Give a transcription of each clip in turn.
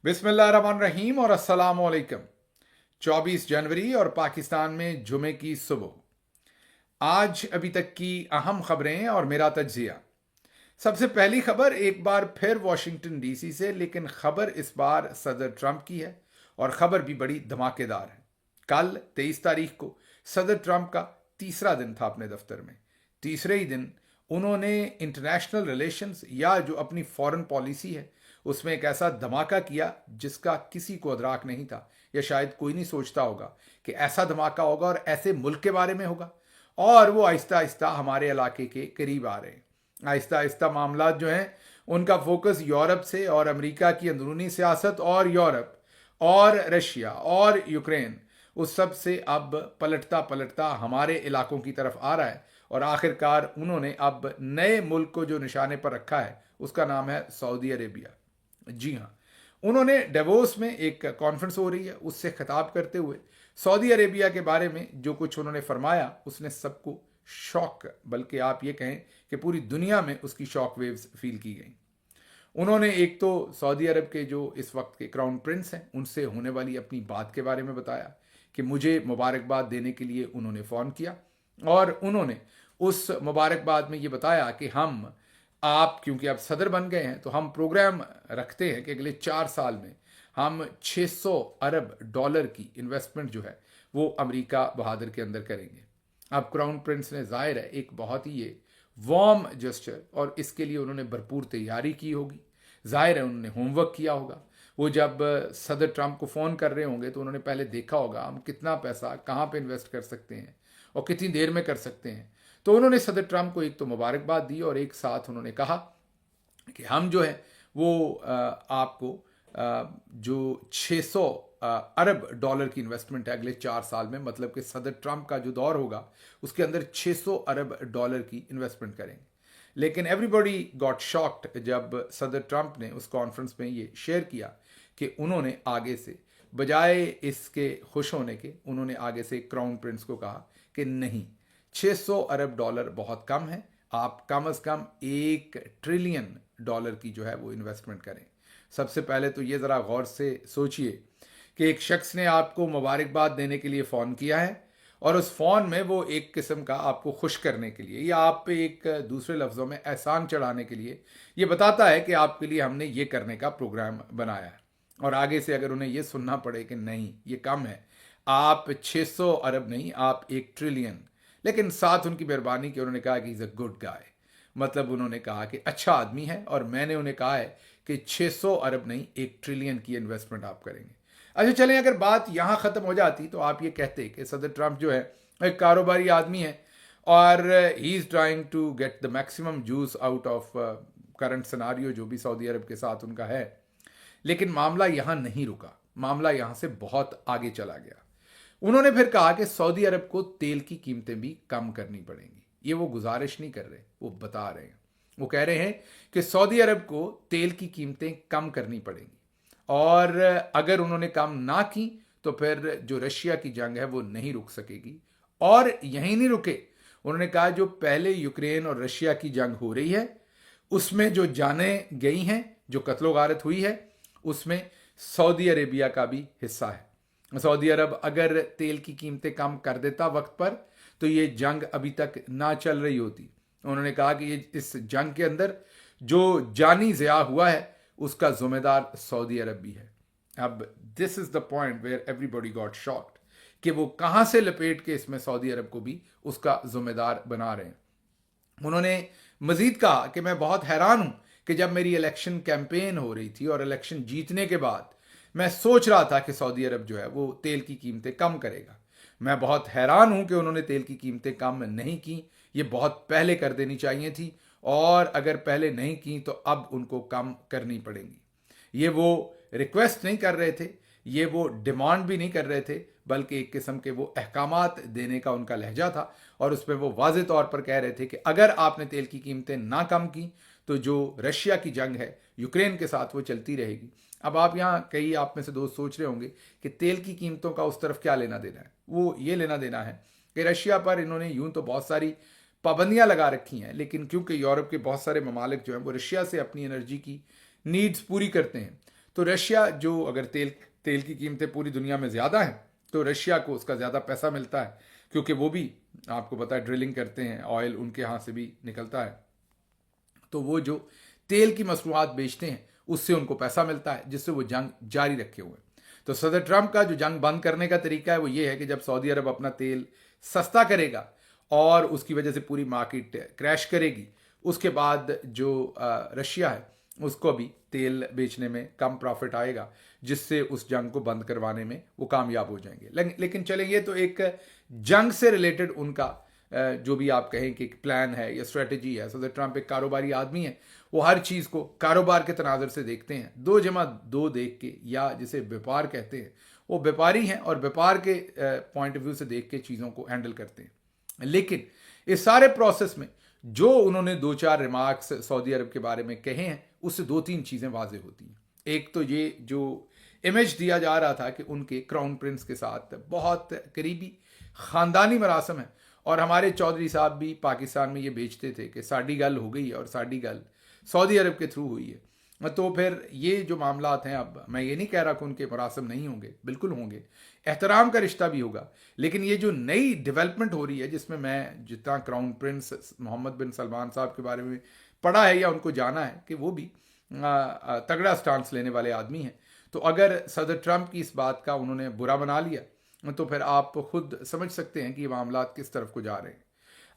बिस्मिल्लाहिर्रहमानिर्रहीम और अस्सलाम वालेकुम। 24 जनवरी और पाकिस्तान में जुमे की सुबह। आज अभी तक की अहम खबरें और मेरा तज्जिया। सबसे पहली खबर एक बार फिर वॉशिंगटन डीसी से, लेकिन खबर इस बार सदर ट्रंप की है और खबर भी बड़ी धमाकेदार है। कल 23 तारीख को सदर ट्रंप का तीसरा दिन था अपने दफ्तर में। तीसरे ही दिन उन्होंने इंटरनेशनल रिलेशंस या जो अपनी फॉरेन पॉलिसी है उसमें एक ऐसा धमाका किया जिसका किसी को अदराक नहीं था, या शायद कोई नहीं सोचता होगा कि ऐसा धमाका होगा और ऐसे मुल्क के बारे में होगा। और वो आहिस्ता आहिस्ता हमारे इलाके के करीब आ रहे हैं। आहिस्ता आहिस्ता मामला जो हैं उनका फोकस यूरोप से और अमेरिका की अंदरूनी सियासत और यूरोप और रशिया और यूक्रेन उस सब से अब पलटता पलटता हमारे इलाकों की तरफ आ रहा है। और आखिरकार उन्होंने अब नए मुल्क को जो निशाने पर रखा है उसका नाम है सऊदी अरेबिया। जी हाँ, उन्होंने डेवोस में एक कॉन्फ्रेंस हो रही है उससे खिताब करते हुए सऊदी अरेबिया के बारे में जो कुछ उन्होंने फरमाया उसने सबको शॉक, बल्कि आप ये कहें कि पूरी दुनिया में उसकी शॉक वेव्स फील की गई। उन्होंने एक तो सऊदी अरब के जो इस वक्त के क्राउन प्रिंस हैं उनसे होने वाली अपनी बात के बारे में बताया कि मुझे मुबारकबाद देने के लिए उन्होंने फ़ोन किया, और उन्होंने उस मुबारकबाद में ये बताया कि हम आप क्योंकि आप सदर बन गए हैं तो हम प्रोग्राम रखते हैं कि अगले 4 साल में हम 600 अरब डॉलर की इन्वेस्टमेंट जो है वो अमेरिका बहादुर के अंदर करेंगे। अब क्राउन प्रिंस ने जाहिर है एक बहुत ही ये वार्म जेस्चर, और इसके लिए उन्होंने भरपूर तैयारी की होगी। जाहिर है उन्होंने होमवर्क किया होगा। वो जब सदर ट्रंप को फ़ोन कर रहे होंगे तो उन्होंने पहले देखा होगा हम कितना पैसा कहाँ पे इन्वेस्ट कर सकते हैं और कितनी देर में कर सकते हैं। तो उन्होंने सदर ट्रंप को एक तो मुबारकबाद दी और एक साथ उन्होंने कहा कि हम जो है वो आपको जो 600 अरब डॉलर की इन्वेस्टमेंट है अगले 4 साल में, मतलब कि सदर ट्रंप का जो दौर होगा उसके अंदर 600 अरब डॉलर की इन्वेस्टमेंट करेंगे। लेकिन एवरीबॉडी गॉट शॉक्ड जब सदर ट्रंप ने उस कॉन्फ्रेंस में ये शेयर किया कि उन्होंने आगे से बजाय इसके खुश होने के उन्होंने आगे से क्राउन प्रिंस को कहा कि नहीं, 600 अरब डॉलर बहुत कम है, आप कम से कम 1 ट्रिलियन डॉलर की जो है वो इन्वेस्टमेंट करें। सबसे पहले तो ये ज़रा गौर से सोचिए कि एक शख्स ने आपको मुबारकबाद देने के लिए फ़ोन किया है और उस फ़ोन में वो एक किस्म का आपको खुश करने के लिए या आप पे एक दूसरे लफ्ज़ों में एहसान चढ़ाने के लिए ये बताता है कि आपके लिए हमने ये करने का प्रोग्राम बनाया है। और आगे से अगर उन्हें ये सुनना पड़े कि नहीं ये कम है, आप 600 अरब नहीं, आप 1 ट्रिलियन। लेकिन साथ उनकी मेहरबानी कि उन्होंने कहा कि इज़ अ गुड गाय, मतलब उन्होंने कहा कि अच्छा आदमी है, और मैंने उन्हें कहा है कि 600 अरब नहीं 1 ट्रिलियन की इन्वेस्टमेंट आप करेंगे। अच्छा चलें, अगर बात यहाँ ख़त्म हो जाती तो आप ये कहते कि सदर ट्रंप जो है एक कारोबारी आदमी है और he is trying to get the maximum juice out of current scenario जो भी सऊदी अरब के साथ उनका है। लेकिन मामला यहाँ नहीं रुका, मामला यहाँ से बहुत आगे चला गया। उन्होंने फिर कहा कि सऊदी अरब को तेल की कीमतें भी कम करनी पड़ेंगी। ये वो गुजारिश नहीं कर रहे, वो बता रहे हैं। वो कह रहे हैं कि सऊदी अरब को तेल की कीमतें कम करनी पड़ेंगी, और अगर उन्होंने कम ना की तो फिर जो रशिया की जंग है वो नहीं रुक सकेगी। और यहीं नहीं रुके, उन्होंने कहा जो पहले यूक्रेन और रशिया की जंग हो रही है उसमें जो जानें गई हैं, जो कत्लो गारत हुई है, उसमें सऊदी अरेबिया का भी हिस्सा है। सऊदी अरब अगर तेल की कीमतें कम कर देता वक्त पर तो ये जंग अभी तक ना चल रही होती। उन्होंने कहा कि ये इस जंग के अंदर जो जानी ज़िया हुआ है उसका जिम्मेदार सऊदी अरब भी है। अब this is the point where everybody got shocked कि वो कहां से लपेट के इसमें सऊदी अरब को भी उसका जिम्मेदार बना रहे हैं। उन्होंने मजीद कहा कि मैं बहुत हैरान हूं कि जब मेरी इलेक्शन कैंपेन हो रही थी और इलेक्शन जीतने के बाद मैं सोच रहा था कि सऊदी अरब जो है वो तेल की कीमतें कम करेगा। मैं बहुत हैरान हूं कि उन्होंने तेल की कीमतें कम नहीं की, ये बहुत पहले कर देनी चाहिए थी, और अगर पहले नहीं की तो अब उनको कम करनी पड़ेंगी। ये वो रिक्वेस्ट नहीं कर रहे थे, ये वो डिमांड भी नहीं कर रहे थे, बल्कि एक किस्म के वो अहकामात देने का उनका लहजा था, और उसमें वो वाज़े तौर पर कह रहे थे कि अगर आपने तेल की कीमतें ना कम की तो जो रशिया की जंग है यूक्रेन के साथ वो चलती रहेगी। अब आप यहाँ कई आप में से दोस्त सोच रहे होंगे कि तेल की कीमतों का उस तरफ क्या लेना देना है। वो ये लेना देना है कि रशिया पर इन्होंने यूं तो बहुत सारी पाबंदियां लगा रखी हैं, लेकिन क्योंकि यूरोप के बहुत सारे ममालिक जो हैं वो रशिया से अपनी एनर्जी की नीड्स पूरी करते हैं, तो रशिया जो अगर तेल की कीमतें पूरी दुनिया में ज़्यादा हैं तो रशिया को उसका ज़्यादा पैसा मिलता है, क्योंकि वो भी आपको पता है ड्रिलिंग करते हैं, ऑयल उनके यहाँ से भी निकलता है। तो वो जो तेल की मसनूआत बेचते हैं उससे उनको पैसा मिलता है, जिससे वो जंग जारी रखे हुए हैं। तो सदर ट्रंप का जो जंग बंद करने का तरीका है वो ये है कि जब सऊदी अरब अपना तेल सस्ता करेगा और उसकी वजह से पूरी मार्केट क्रैश करेगी, उसके बाद जो रशिया है उसको भी तेल बेचने में कम प्रॉफिट आएगा, जिससे उस जंग को बंद करवाने में वो कामयाब हो जाएंगे। लेकिन चले, ये तो एक जंग से रिलेटेड उनका जो भी आप कहें कि एक प्लान है या स्ट्रेटजी है। सदर ट्रंप एक कारोबारी आदमी है, वो हर चीज़ को कारोबार के तनाजर से देखते हैं, 2+2 देख के, या जिसे व्यापार कहते हैं, वो व्यापारी हैं और व्यापार के पॉइंट ऑफ व्यू से देख के चीज़ों को हैंडल करते हैं। लेकिन इस सारे प्रोसेस में जो उन्होंने 2-4 रिमार्क्स सऊदी अरब के बारे में कहे हैं, उससे 2-3 चीज़ें वाजे होती हैं। एक तो ये जो इमेज दिया जा रहा था कि उनके क्राउन प्रिंस के साथ बहुत करीबी ख़ानदानी मरासम है, और हमारे चौधरी साहब भी पाकिस्तान में ये बेचते थे कि साड़ी गल हो गई है और साड़ी गल सऊदी अरब के थ्रू हुई है। तो फिर ये जो मामलात हैं, अब मैं ये नहीं कह रहा कि उनके मरासम नहीं होंगे, बिल्कुल होंगे, एहतराम का रिश्ता भी होगा, लेकिन ये जो नई डेवलपमेंट हो रही है, जिसमें मैं जितना क्राउन प्रिंस मोहम्मद बिन सलमान साहब के बारे में पढ़ा है या उनको जाना है कि वो भी तगड़ा स्टांस लेने वाले आदमी हैं, तो अगर सदर ट्रंप की इस बात का उन्होंने बुरा बना लिया तो फिर आप खुद समझ सकते हैं कि ये मामलात किस तरफ को जा रहे हैं।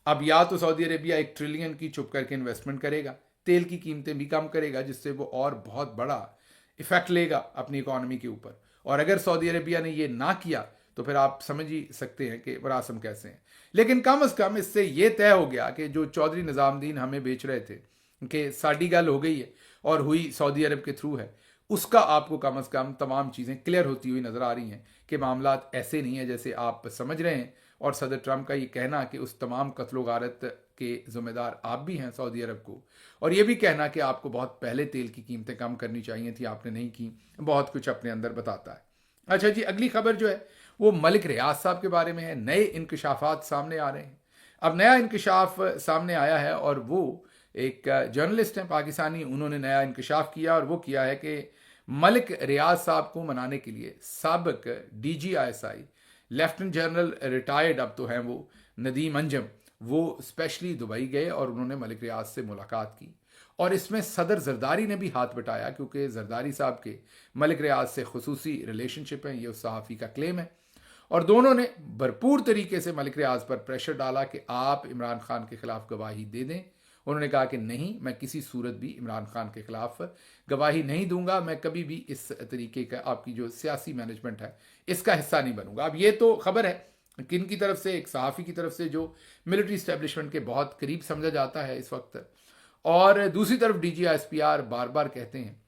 अब या तो सऊदी अरेबिया 1 ट्रिलियन की चुप करके इन्वेस्टमेंट करेगा, तेल की कीमतें भी कम करेगा, जिससे वो और बहुत बड़ा इफेक्ट लेगा अपनी इकॉनमी के ऊपर, और अगर सऊदी अरेबिया ने ये ना किया तो फिर आप समझ ही सकते हैं कि मरासम कैसे हैं। लेकिन कम अज़ कम इससे ये तय हो गया कि जो चौधरी निज़ामुद्दीन हमें बेच रहे थे कि साड़ी गल हो गई है और हुई सऊदी अरब के थ्रू है, उसका आपको कम अज़ कम तमाम चीज़ें क्लियर होती हुई नज़र आ रही हैं कि मामलात ऐसे नहीं है जैसे आप समझ रहे हैं। और सदर ट्रंप का ये कहना कि उस तमाम कत्लो गारत के ज़िम्मेदार आप भी हैं सऊदी अरब को, और ये भी कहना कि आपको बहुत पहले तेल की कीमतें कम करनी चाहिए थी, आपने नहीं की, बहुत कुछ अपने अंदर बताता है। अच्छा जी, अगली खबर जो है वो मलिक रियाज साहब के बारे में है। नए इंकशाफात सामने आ रहे हैं। अब नया इंकशाफ सामने आया है और वो एक जर्नलिस्ट हैं पाकिस्तानी, उन्होंने नया इंकशाफ किया और वो किया है कि मलिक रियाज साहब को मनाने के लिए साबिक DGISI लेफ्टिनेंट जनरल रिटायर्ड अब तो हैं वो नदीम अंजम, वो स्पेशली दुबई गए और उन्होंने मलिक रियाज से मुलाकात की, और इसमें सदर जरदारी ने भी हाथ बटाया, क्योंकि जरदारी साहब के मलिक रियाज से खुसूसी रिलेशनशिप है, ये उस सहाफ़ी का क्लेम है, और दोनों ने भरपूर तरीके से मलिक रियाज पर प्रेशर डाला कि आप इमरान खान के खिलाफ गवाही दे दें। उन्होंने कहा कि नहीं, मैं किसी सूरत भी इमरान खान के खिलाफ गवाही नहीं दूंगा, मैं कभी भी इस तरीके का आपकी जो सियासी मैनेजमेंट है इसका हिस्सा नहीं बनूंगा। अब ये तो खबर है किन की तरफ से, एक सहाफ़ी की तरफ से जो मिलिट्री इस्टेब्लिशमेंट के बहुत करीब समझा जाता है इस वक्त, और दूसरी तरफ DGISPR बार बार कहते हैं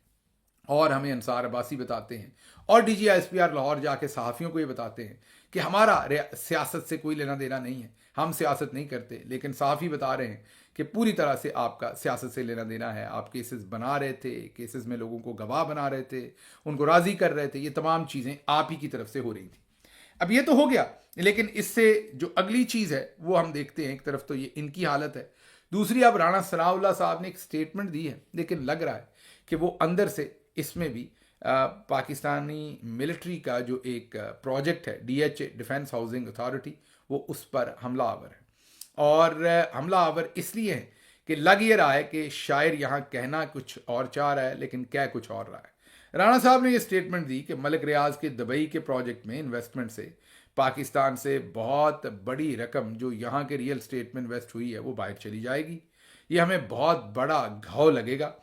और हमें अंसार अब्बासी बताते हैं, और DGISPR लाहौर जाके सहाफ़ियों को ये बताते हैं कि हमारा सियासत से कोई लेना देना नहीं है, हम सियासत नहीं करते, लेकिन सहाफ़ी बता रहे हैं कि पूरी तरह से आपका सियासत से लेना देना है। आप केसेस बना रहे थे, केसेस में लोगों को गवाह बना रहे थे, उनको राज़ी कर रहे थे, ये तमाम चीज़ें आप ही की तरफ से हो रही थी। अब ये तो हो गया, लेकिन इससे जो अगली चीज़ है वो हम देखते हैं। एक तरफ तो ये इनकी हालत है, दूसरी अब राणा सनाउल्लाह साहब ने एक स्टेटमेंट दी है, लेकिन लग रहा है कि वो अंदर से इसमें भी पाकिस्तानी मिलिट्री का जो एक प्रोजेक्ट है DHA डिफेंस हाउसिंग अथॉरिटी, वो उस पर हमला आवर है, और हमला आवर इसलिए है कि लग ये रहा है कि शायर यहाँ कहना कुछ और चाह रहा है लेकिन कह कुछ और रहा है। राणा साहब ने ये स्टेटमेंट दी कि मलिक रियाज के दुबई के प्रोजेक्ट में इन्वेस्टमेंट से पाकिस्तान से बहुत बड़ी रकम जो यहाँ के रियल स्टेट में इन्वेस्ट हुई है वो बाहर चली जाएगी, ये हमें बहुत बड़ा घाव लगेगा,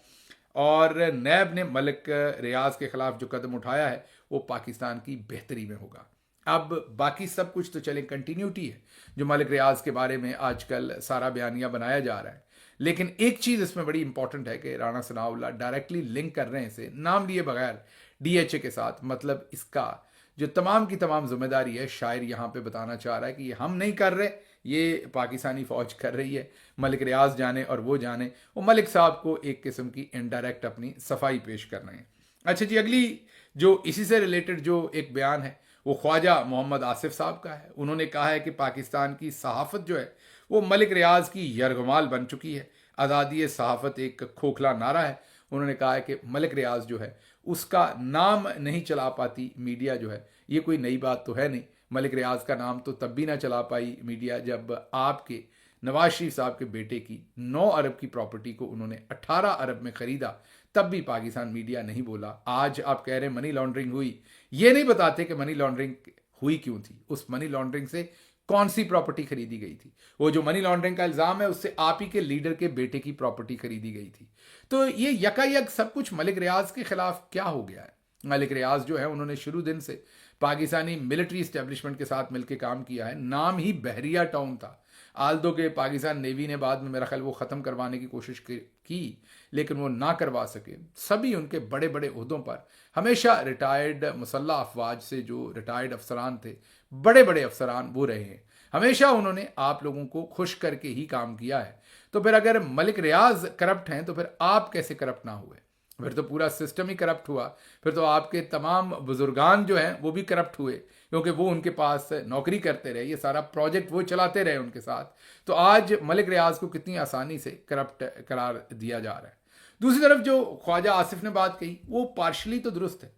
और नैब ने मलिक रियाज के खिलाफ जो कदम उठाया है वो पाकिस्तान की बेहतरी में होगा। अब बाकी सब कुछ तो चले कंटिन्यूटी है जो मलिक रियाज के बारे में आजकल सारा बयानिया बनाया जा रहा है, लेकिन एक चीज़ इसमें बड़ी इंपॉर्टेंट है कि राणा सनाउल्लाह डायरेक्टली लिंक कर रहे हैं इसे नाम लिए बगैर DHA के साथ। मतलब इसका जो तमाम की तमाम जिम्मेदारी है, शायर यहाँ पे बताना चाह रहा है कि ये हम नहीं कर रहे, ये पाकिस्तानी फ़ौज कर रही है, मलिक रियाज जाने और वो जाने, वो मलिक साहब को एक किस्म की इनडायरेक्ट अपनी सफाई पेश कर रहे हैं। अच्छा जी, अगली जो इसी से रिलेटेड जो एक बयान है वो ख्वाजा मोहम्मद आसिफ साहब का है। उन्होंने कहा है कि पाकिस्तान की सहाफ़त जो है वो मलिक रियाज की यरगमाल बन चुकी है, आज़ादी सहाफ़त एक खोखला नारा है। उन्होंने कहा है कि मलिक रियाज जो है उसका नाम नहीं चला पाती मीडिया जो है, ये कोई नई बात तो है नहीं। मलिक रियाज का नाम तो तब भी ना चला पाई मीडिया जब आपके नवाज शरीफ साहब के बेटे की 9 अरब की प्रॉपर्टी को उन्होंने 18 अरब में खरीदा, तब भी पाकिस्तान मीडिया नहीं बोला। आज आप कह रहे हैं मनी लॉन्ड्रिंग हुई, ये नहीं बताते कि मनी लॉन्ड्रिंग हुई क्यों थी, उस मनी लॉन्ड्रिंग से कौन सी प्रॉपर्टी खरीदी गई थी। वो जो मनी लॉन्ड्रिंग का इल्जाम है उससे आप ही के लीडर के बेटे की प्रॉपर्टी खरीदी गई थी। तो ये यकायक सब कुछ मलिक रियाज के खिलाफ क्या हो गया है। मलिक रियाज जो है उन्होंने शुरू दिन से पाकिस्तानी मिलिट्री इस्टेब्लिशमेंट के साथ मिलकर काम किया है। नाम ही बहरिया टाउन था, आल्दो के पाकिस्तान नेवी ने बाद में मेरा ख्याल वो ख़त्म करवाने की कोशिश की, लेकिन वो ना करवा सके। सभी उनके बड़े बड़े ओहदों पर हमेशा रिटायर्ड मुसल्लह अफवाज से जो रिटायर्ड अफसरान थे, बड़े बड़े अफसरान वो रहे हैं। हमेशा उन्होंने आप लोगों को खुश करके ही काम किया है। तो फिर अगर मलिक रियाज करप्ट हैं तो फिर आप कैसे करप्ट ना हुए? फिर तो पूरा सिस्टम ही करप्ट हुआ। फिर तो आपके तमाम बुजुर्गान जो हैं वो भी करप्ट हुए, क्योंकि वो उनके पास नौकरी करते रहे, ये सारा प्रोजेक्ट वो चलाते रहे उनके साथ। तो आज मलिक रियाज को कितनी आसानी से करप्ट करार दिया जा रहा है। दूसरी तरफ जो ख्वाजा आसिफ ने बात कही वो पार्शली तो दुरुस्त है।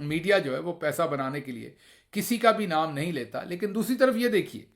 मीडिया जो है वो पैसा बनाने के लिए किसी का भी नाम नहीं लेता, लेकिन दूसरी तरफ ये देखिए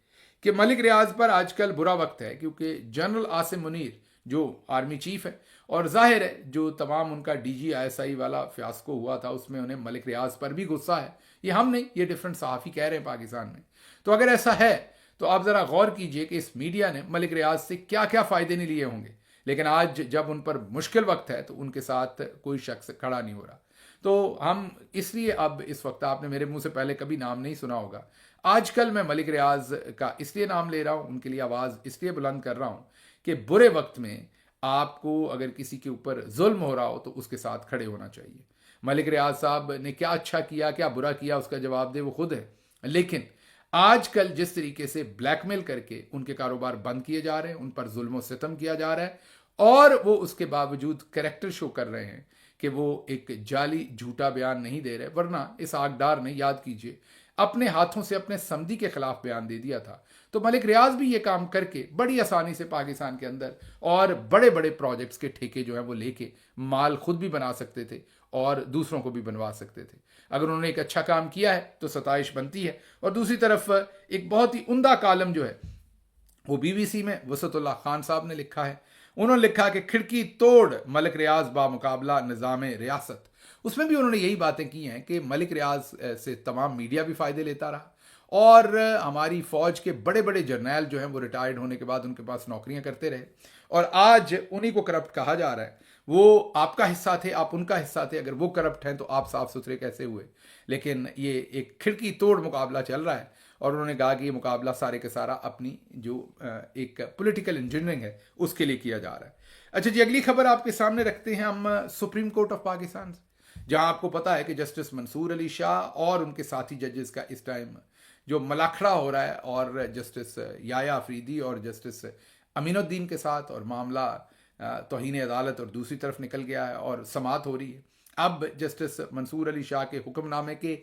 कि मलिक रियाज पर आजकल बुरा वक्त है, क्योंकि जनरल आसिम मुनीर जो आर्मी चीफ है, और जाहिर है जो तमाम उनका DGISI वाला फियास्को हुआ था उसमें उन्हें मलिक रियाज पर भी गुस्सा है। ये हम नहीं, ये डिफरेंट सहाफ़ी कह रहे हैं पाकिस्तान में। तो अगर ऐसा है तो आप ज़रा गौर कीजिए कि इस मीडिया ने मलिक रियाज से क्या क्या फ़ायदे नहीं लिए होंगे, लेकिन आज जब उन पर मुश्किल वक्त है तो उनके साथ कोई शख्स खड़ा नहीं हो रहा। तो हम इसलिए अब इस वक्त, आपने मेरे मुंह से पहले कभी नाम नहीं सुना होगा, आजकल मैं मलिक रियाज का इसलिए नाम ले रहा हूँ, उनके लिए आवाज़ इसलिए बुलंद कर रहा हूँ कि बुरे वक्त में आपको अगर किसी के ऊपर जुल्म हो रहा हो तो उसके साथ खड़े होना चाहिए। मलिक रियाज साहब ने क्या अच्छा किया क्या बुरा किया उसका जवाब दे वो खुद है, लेकिन आजकल जिस तरीके से ब्लैकमेल करके उनके कारोबार बंद किए जा रहे हैं, उन पर जुल्म और सितम किया जा रहा है, और वो उसके बावजूद कैरेक्टर शो कर रहे हैं कि वो एक जाली झूठा बयान नहीं दे रहे। वरना इस आगदार ने, याद कीजिए, अपने हाथों से अपने समधी के खिलाफ बयान दे दिया था। तो मलिक रियाज भी ये काम करके बड़ी आसानी से पाकिस्तान के अंदर और बड़े बड़े प्रोजेक्ट्स के ठेके जो हैं वो लेके माल खुद भी बना सकते थे और दूसरों को भी बनवा सकते थे। अगर उन्होंने एक अच्छा काम किया है तो सताइश बनती है। और दूसरी तरफ एक बहुत ही उम्दा कालम जो है वो BBC में वसतुल्लाह खान साहब ने लिखा है। उन्होंने लिखा कि खिड़की तोड़ मलिक रियाज बामुकाबला निज़ाम रियासत। उसमें भी उन्होंने यही बातें की हैं कि मलिक रियाज से तमाम मीडिया भी फ़ायदे लेता रहा, और हमारी फ़ौज के बड़े बड़े जर्नैल जो हैं वो रिटायर्ड होने के बाद उनके पास नौकरियां करते रहे, और आज उन्हीं को करप्ट कहा जा रहा है। वो आपका हिस्सा थे, आप उनका हिस्सा थे, अगर वो करप्ट हैं तो आप साफ सुथरे कैसे हुए? लेकिन ये एक खिड़की तोड़ मुकाबला चल रहा है, और उन्होंने कहा कि ये मुकाबला सारे के सारा अपनी जो एक पॉलिटिकल इंजीनियरिंग है उसके लिए किया जा रहा है। अच्छा जी, अगली खबर आपके सामने रखते हैं हम सुप्रीम कोर्ट ऑफ पाकिस्तान से, जहां आपको पता है कि जस्टिस मंसूर अली शाह और उनके साथी जजेस का इस टाइम जो मलाखड़ा हो रहा है, और जस्टिस याया अफरीदी और जस्टिस अमीनुद्दीन के साथ, और मामला तौहीन अदालत और दूसरी तरफ निकल गया है और समाअत हो रही है। अब जस्टिस मंसूर अली शाह के हुक्मनामे के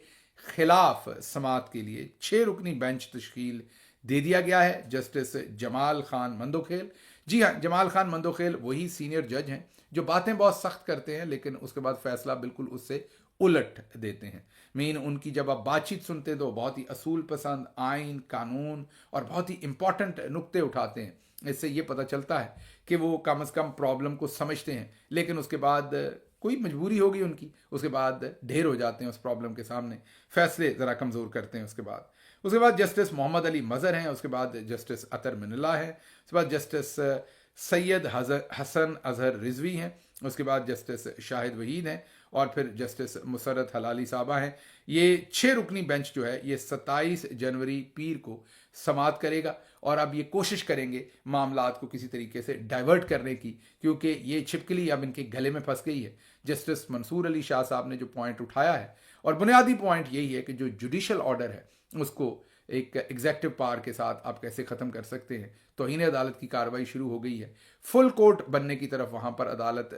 खिलाफ समाअत के लिए 6 रुकनी बेंच तश्कील दे दिया गया है। जस्टिस जमाल खान मंदोखेल, जी हाँ, जमाल खान मंदोखेल वही सीनियर जज हैं जो बातें बहुत सख्त करते हैं लेकिन उसके बाद फैसला बिल्कुल उससे उलट देते हैं। मीन उनकी जब आप बातचीत सुनते हैं तो बहुत ही असूल पसंद, आइन, कानून और बहुत ही इंपॉर्टेंट नुक्ते उठाते हैं। इससे ये पता चलता है कि वो कम से कम प्रॉब्लम को समझते हैं, लेकिन उसके बाद कोई मजबूरी होगी उनकी, उसके बाद ढेर हो जाते हैं उस प्रॉब्लम के सामने, फैसले ज़रा कमज़ोर करते हैं। उसके बाद जस्टिस मोहम्मद अली मज़हर हैं, उसके बाद जस्टिस अतर मिनल्ला है, उसके बाद जस्टिस सैयद हसन अजहर रिजवी हैं, उसके बाद जस्टिस शाहिद वहीद हैं, और फिर जस्टिस मुसरत हलाली साहबा हैं। ये 6 रुकनी बेंच जो है ये 27 जनवरी पीर को समाअत करेगा, और अब ये कोशिश करेंगे मामलात को किसी तरीके से डाइवर्ट करने की, क्योंकि ये छिपकली अब इनके गले में फंस गई है। जस्टिस मंसूर अली शाह साहब ने जो पॉइंट उठाया है, और बुनियादी पॉइंट यही है कि जो जुडिशल ऑर्डर है उसको एक एग्जेक्टिव पावर के साथ आप कैसे ख़त्म कर सकते हैं। तौहीन अदालत की कार्रवाई शुरू हो गई है, फुल कोर्ट बनने की तरफ वहाँ पर अदालत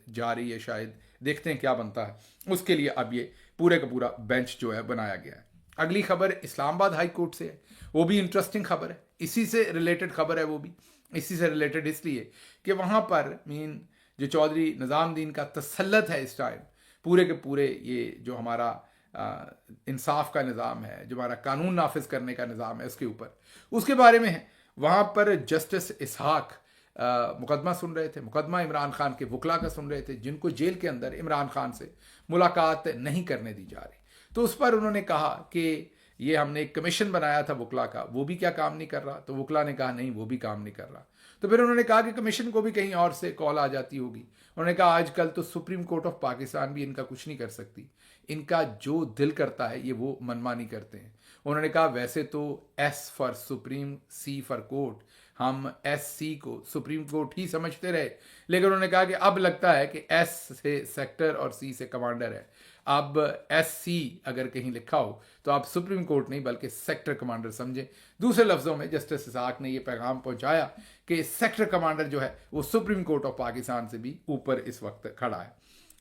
जा रही है, शायद देखते हैं क्या बनता है। उसके लिए अब ये पूरे का पूरा बेंच जो है बनाया गया है। अगली खबर इस्लामाबाद हाई कोर्ट से है, वो भी इंटरेस्टिंग खबर है, इसी से रिलेटेड खबर है। वो भी इसी से रिलेटेड इसलिए कि वहाँ पर मीन जो चौधरी निज़ामुद्दीन का तसल्लुत है इस टाइम पूरे के पूरे ये जो हमारा इंसाफ का निज़ाम है, जो हमारा कानून नाफिज करने का निज़ाम है, उसके ऊपर, उसके बारे में है। वहाँ पर जस्टिस इसहाक मुकदमा सुन रहे थे, मुकदमा इमरान खान के वकला का सुन रहे थे, जिनको जेल के अंदर इमरान खान से मुलाकात नहीं करने दी जा रही। तो उस पर उन्होंने कहा कि ये हमने एक कमीशन बनाया था वकला का, वो भी क्या काम नहीं कर रहा। तो वकला ने कहा नहीं, वो भी काम नहीं कर रहा। तो फिर उन्होंने कहा कि कमीशन को भी कहीं और से कॉल आ जाती होगी। उन्होंने कहा आजकल तो सुप्रीम कोर्ट ऑफ पाकिस्तान भी इनका कुछ नहीं कर सकती, इनका जो दिल करता है ये वो मनमानी करते हैं। उन्होंने कहा वैसे तो S for Supreme, C for Court, हम एस सी को सुप्रीम कोर्ट ही समझते रहे, लेकिन उन्होंने कहा कि अब लगता है कि एस से सेक्टर और सी से कमांडर है। अब एस सी अगर कहीं लिखा हो तो आप सुप्रीम कोर्ट नहीं बल्कि सेक्टर कमांडर समझें। दूसरे लफ्ज़ों में जस्टिस इसहाक ने यह पैगाम पहुंचाया कि सेक्टर कमांडर जो है वो सुप्रीम कोर्ट ऑफ पाकिस्तान से भी ऊपर इस वक्त खड़ा है।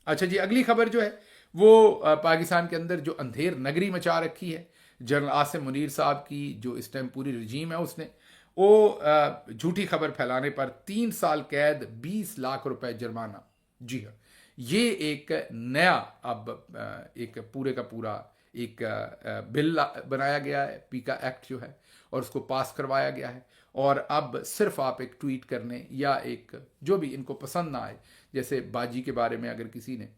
अच्छा जी, अगली खबर जो है वो पाकिस्तान के अंदर जो अंधेर नगरी मचा रखी है जनरल आसिम मुनीर साहब की, जो इस टाइम पूरी रजीम है, उसने वो झूठी खबर फैलाने पर 3 साल कैद, 20 लाख रुपए जुर्माना। जी हाँ, ये एक नया अब एक पूरे का पूरा एक बिल बनाया गया है, पीका एक्ट जो है, और उसको पास करवाया गया है। और अब सिर्फ आप एक ट्वीट करने या एक जो भी इनको पसंद ना आए, जैसे बाजी के बारे में अगर किसी ने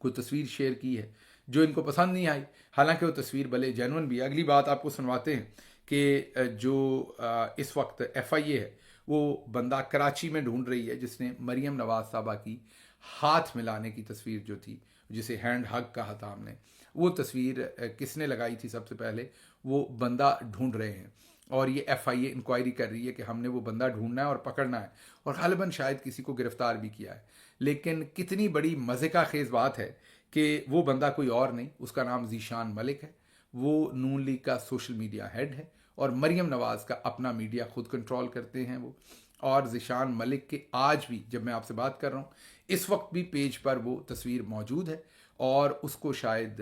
कोई तस्वीर शेयर की है जो इनको पसंद नहीं आई, हालांकि वो तस्वीर भले जेन्युइन भी है। अगली बात आपको सुनवाते हैं कि जो इस वक्त FIA है वो बंदा कराची में ढूंढ रही है जिसने मरियम नवाज साहबा की हाथ मिलाने की तस्वीर जो थी, जिसे हैंड हग कहा था हमने, वो तस्वीर किसने लगाई थी सबसे पहले, वो बंदा ढूंढ रहे हैं। और ये FIA इंक्वायरी कर रही है कि हमने वो बंदा ढूंढना है और पकड़ना है, और गालिबन शायद किसी को गिरफ्तार भी किया है। लेकिन कितनी बड़ी मज़े का खेज बात है कि वो बंदा कोई और नहीं, उसका नाम ज़ीशान मलिक है। वो नून लीग का सोशल मीडिया हेड है और मरियम नवाज का अपना मीडिया खुद कंट्रोल करते हैं वो। और ज़ीशान मलिक के आज भी, जब मैं आपसे बात कर रहा हूँ, इस वक्त भी पेज पर वो तस्वीर मौजूद है, और उसको शायद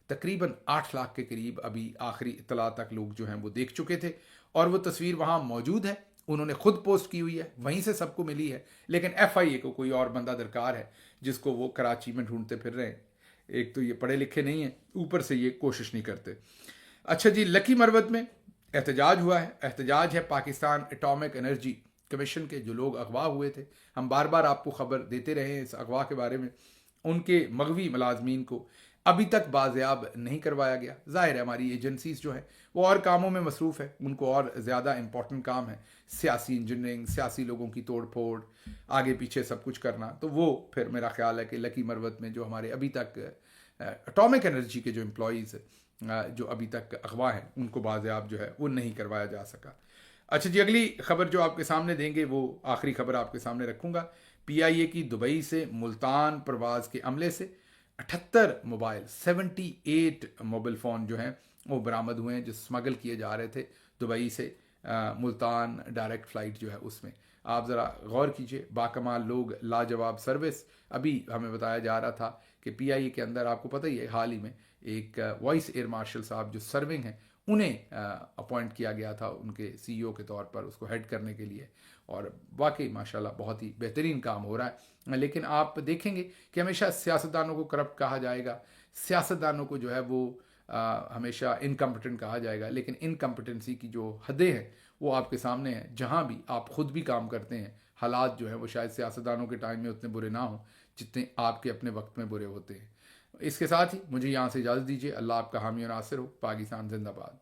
तकरीबन 8 लाख के करीब अभी आखिरी इत्तला तक लोग जो हैं वो देख चुके थे, और वो तस्वीर वहाँ मौजूद है। उन्होंने खुद पोस्ट की हुई है, वहीं से सबको मिली है। लेकिन FIA को कोई और बंदा दरकार है जिसको वो कराची में ढूंढते फिर रहे हैं। एक तो ये पढ़े लिखे नहीं है, ऊपर से ये कोशिश नहीं करते। अच्छा जी, लकी मरवत में एहतजाज हुआ है। एहतजाज है पाकिस्तान एटॉमिक एनर्जी कमीशन के जो लोग अगवा हुए थे। हम बार बार आपको खबर देते रहे हैं इस अगवा के बारे में। उनके मगवी मुलाजमीन को अभी तक बाज़याब नहीं करवाया गया। ज़ाहिर है हमारी एजेंसीज जो है वो और कामों में मसरूफ़ है, उनको और ज़्यादा इंपॉर्टेंट काम है, सियासी इंजीनियरिंग, सियासी लोगों की तोड़ फोड़, आगे पीछे सब कुछ करना। तो वो फिर मेरा ख्याल है कि लकी मरवत में जो हमारे अभी तक एटॉमिक एनर्जी के जो एम्प्लॉयज़ जो अभी तक अगवा हैं, उनको बाज़याब जो है वो नहीं करवाया जा सका। अच्छा जी, अगली खबर जो आपके सामने देंगे वो आखिरी खबर आपके सामने रखूँगा। PIA की दुबई से मुल्तान प्रवास के अमले से 78 मोबाइल, 78 मोबाइल फ़ोन जो हैं वो बरामद हुए हैं, जो स्मगल किए जा रहे थे दुबई से मुल्तान डायरेक्ट फ़्लाइट जो है उसमें। आप ज़रा गौर कीजिए, बाकमाल लोग, लाजवाब सर्विस। अभी हमें बताया जा रहा था कि PIA के अंदर, आपको पता ही है, हाल ही में एक वाइस एयर मार्शल साहब जो सर्विंग हैं, उन्हें अपॉइंट किया गया था उनके CEO के तौर पर, उसको हेड करने के लिए। और वाकई माशाल्लाह बहुत ही बेहतरीन काम हो रहा है। लेकिन आप देखेंगे कि हमेशा सियासतदानों को करप्ट कहा जाएगा, सियासतदानों को जो है वो हमेशा इनकम्पिटेंट कहा जाएगा। लेकिन इनकम्पिटेंसी की जो हदें हैं वो आपके सामने हैं। जहाँ भी आप खुद भी काम करते हैं, हालात जो है वो शायद सियासतदानों के टाइम में उतने बुरे ना हों जितने आपके अपने वक्त में बुरे होते हैं। इसके साथ ही मुझे यहाँ से इजाज़त दीजिए। अल्लाह आपका हामी और नासिर हो। पाकिस्तान जिंदाबाद।